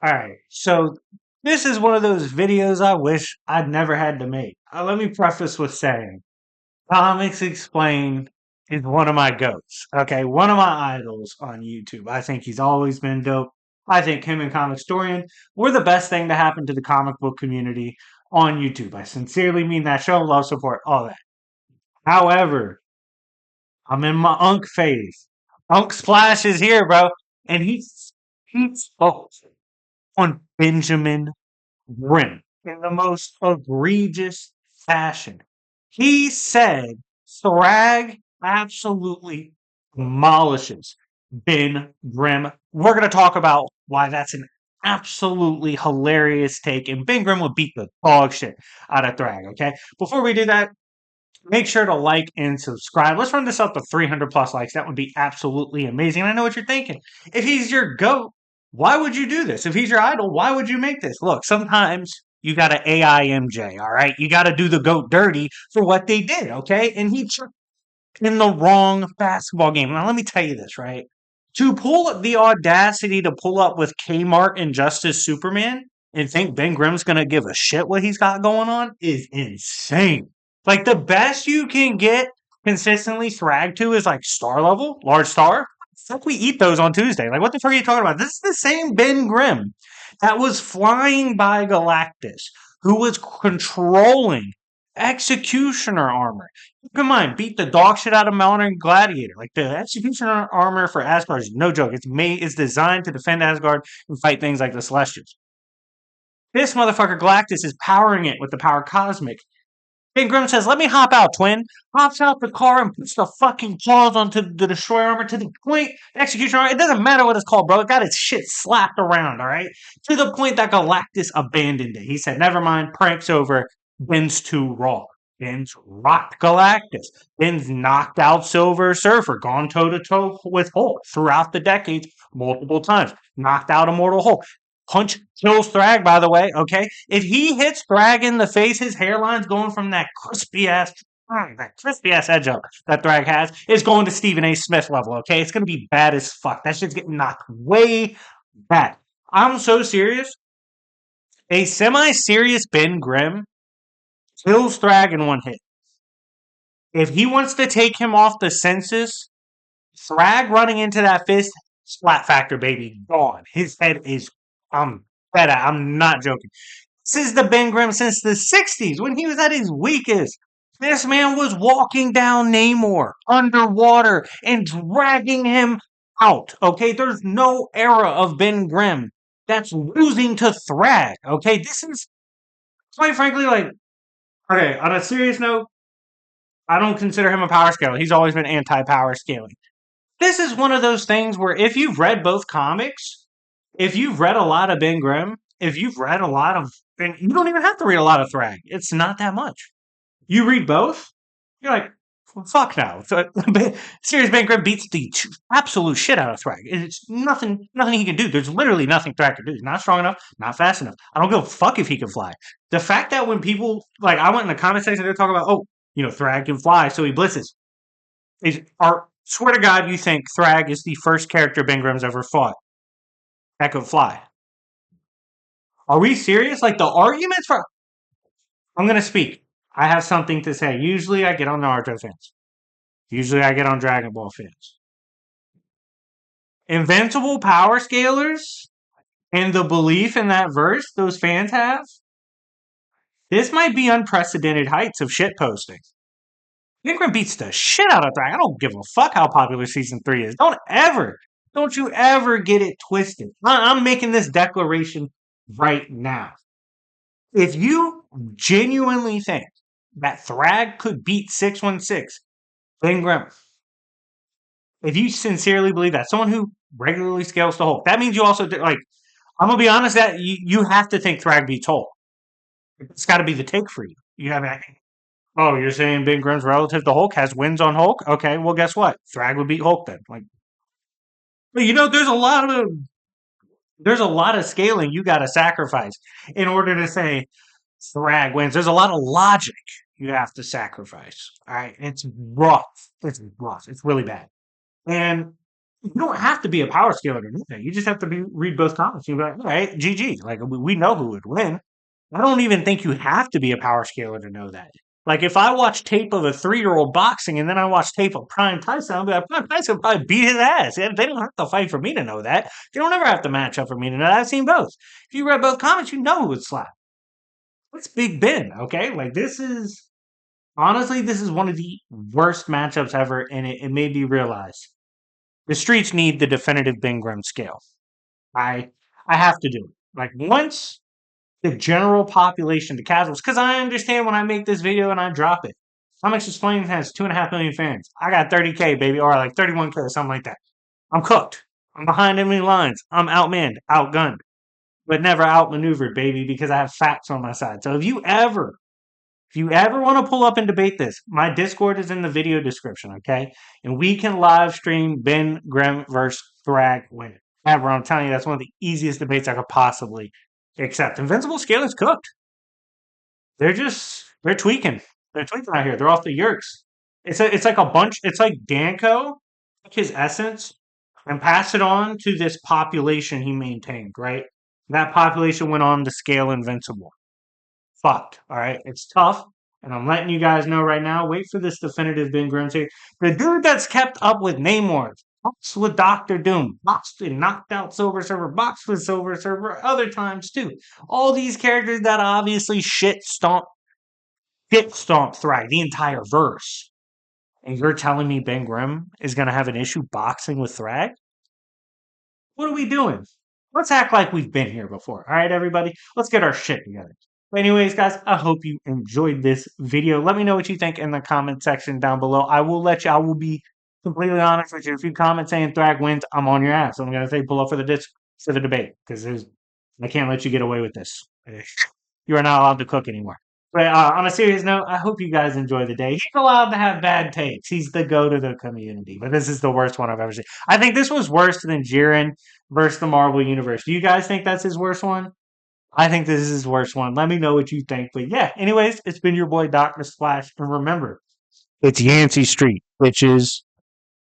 Alright, so this is one of those videos I wish I'd never had to make. Let me preface with saying, Comics Explained is one of my goats. Okay, one of my idols on YouTube. I think he's always been dope. I think him and Comic Historian were the best thing to happen to the comic book community on YouTube. I sincerely mean that. Show love, support, all that. However, I'm in my Unk phase. Unk Splash is here, bro, and he spoke on Benjamin Grimm in the most egregious fashion. He said Thragg absolutely demolishes Ben Grimm. We're going to talk about why that's an absolutely hilarious take, and Ben Grimm would beat the dog shit out of Thragg, okay? Before we do that, make sure to like and subscribe. Let's run this up to 300 plus likes. That would be absolutely amazing. I know what you're thinking. If he's your GOAT, why would you do this? If he's your idol, why would you make this? Look, sometimes you got to AI MJ, all right? You got to do the GOAT dirty for what they did, okay? And he took in the wrong basketball game. Now, let me tell you this, right? To pull the audacity to pull up with Kmart and Justice Superman and think Ben Grimm's going to give a shit what he's got going on is insane. Like, the best you can get consistently Thrag to is like star level, large star. Fuck, we eat those on Tuesday. Like, what the fuck are you talking about? This is the same Ben Grimm that was flying by Galactus, who was controlling Executioner armor. Keep in mind, beat the dog shit out of Modern Gladiator. Like, the Executioner armor for Asgard is no joke. It's designed to defend Asgard and fight things like the Celestials. This motherfucker Galactus is powering it with the power cosmic. Ben Grimm says, "Let me hop out, twin." Hops out the car and puts the fucking claws onto the destroyer armor to the point, execution armor. It doesn't matter what it's called, bro. It got its shit slapped around, all right? To the point that Galactus abandoned it. He said, "Never mind, prank's over. Ben's too raw." Ben's rocked Galactus. Ben's knocked out Silver Surfer, gone toe to toe with Hulk throughout the decades multiple times. Knocked out Immortal Hulk. Punch kills Thragg, by the way, okay? If he hits Thragg in the face, his hairline's going from that crispy ass edge up that Thragg has, is going to Stephen A. Smith level, okay? It's gonna be bad as fuck. That shit's getting knocked way back. I'm so serious. A semi-serious Ben Grimm kills Thragg in one hit. If he wants to take him off the census, Thragg running into that fist, splat factor, baby, gone. His head is I'm not joking. This is the Ben Grimm since the 60s when he was at his weakest. This man was walking down Namor underwater and dragging him out. Okay, there's no era of Ben Grimm that's losing to Thragg. Okay, this is quite frankly like, okay, on a serious note, I don't consider him a power scaler. He's always been anti-power scaling. This is one of those things where if you've read both comics, if you've read a lot of Ben Grimm, if you've read a lot of, and you don't even have to read a lot of Thragg. It's not that much. You read both, you're like, well, fuck now. Serious Ben Grimm beats the absolute shit out of Thragg. It's nothing he can do. There's literally nothing Thragg can do. He's not strong enough, not fast enough. I don't give a fuck if he can fly. The fact that when people, like, I went in the comment section, they're talking about, oh, Thragg can fly, so he blitzes. Swear to God, you think Thragg is the first character Ben Grimm's ever fought that could fly? Are we serious? Like, the arguments for... I'm going to speak. I have something to say. Usually I get on Naruto fans. Usually I get on Dragon Ball fans. Invincible power scalers and the belief in that verse those fans have, this might be unprecedented heights of shit posting. Ben Grimm beats the shit out of Thragg. I don't give a fuck how popular season 3 is. Don't you ever get it twisted. I'm making this declaration right now. If you genuinely think that Thragg could beat 616, Ben Grimm, if you sincerely believe that, someone who regularly scales to Hulk, that means you also, like, I'm going to be honest, that you have to think Thragg beats Hulk. It's got to be the take for you. You have to, oh, you're saying Ben Grimm's relative to Hulk has wins on Hulk? Okay, well, guess what? Thragg would beat Hulk then. Like, there's a lot of scaling you got to sacrifice in order to say Thragg wins. There's a lot of logic you have to sacrifice. All right, it's rough. It's rough. It's really bad. And You don't have to be a power scaler to do that. You just have to read both comments. You'll be like, all right, GG. Like, we know who would win. I don't even think you have to be a power scaler to know that. Like, if I watch tape of a 3-year-old boxing and then I watch tape of Prime Tyson, I'll be like, Prime Tyson probably beat his ass. They don't have to fight for me to know that. They don't ever have to match up for me to know that. I've seen both. If you read both comments, you know who would slap. That's Big Ben, okay? Like, this is, honestly, this is one of the worst matchups ever, and it made me realize the streets need the definitive Ben Grimm scale. I I have to do it. Like, once the general population, the casuals, because I understand when I make this video and I drop it. Comics Explained has 2.5 million fans. I got 30K, baby, or like 31K or something like that. I'm cooked. I'm behind enemy lines. I'm outmanned, outgunned, but never outmaneuvered, baby, because I have facts on my side. So if you ever want to pull up and debate this, my Discord is in the video description, okay? And we can live stream Ben Grimm versus Thragg winning. However, I'm telling you, that's one of the easiest debates I could possibly accept. Invincible scale is cooked. They're tweaking. They're tweaking out here. They're off the yerks. It's like a bunch. It's like Danko took his essence and passed it on to this population he maintained. Right. That population went on to scale Invincible. Fucked. All right. It's tough. And I'm letting you guys know right now. Wait for this definitive Ben Grimm here. The dude that's kept up with Namor, boxed with Doctor Doom, boxed and knocked out Silver Surfer, boxed with Silver Surfer other times too. All these characters that obviously shit stomp Thragg, the entire verse. And you're telling me Ben Grimm is going to have an issue boxing with Thragg? What are we doing? Let's act like we've been here before. All right, everybody? Let's get our shit together. But anyways, guys, I hope you enjoyed this video. Let me know what you think in the comment section down below. I will be completely honest with you. If you comment saying Thragg wins, I'm on your ass. I'm going to say pull up for the debate because I can't let you get away with this. You are not allowed to cook anymore. But on a serious note, I hope you guys enjoy the day. He's allowed to have bad takes. He's the go to the community. But this is the worst one I've ever seen. I think this was worse than Jiren versus the Marvel Universe. Do you guys think that's his worst one? I think this is his worst one. Let me know what you think. But yeah, anyways, it's been your boy Dr. Splash. And remember, it's Yancey Street, bitches.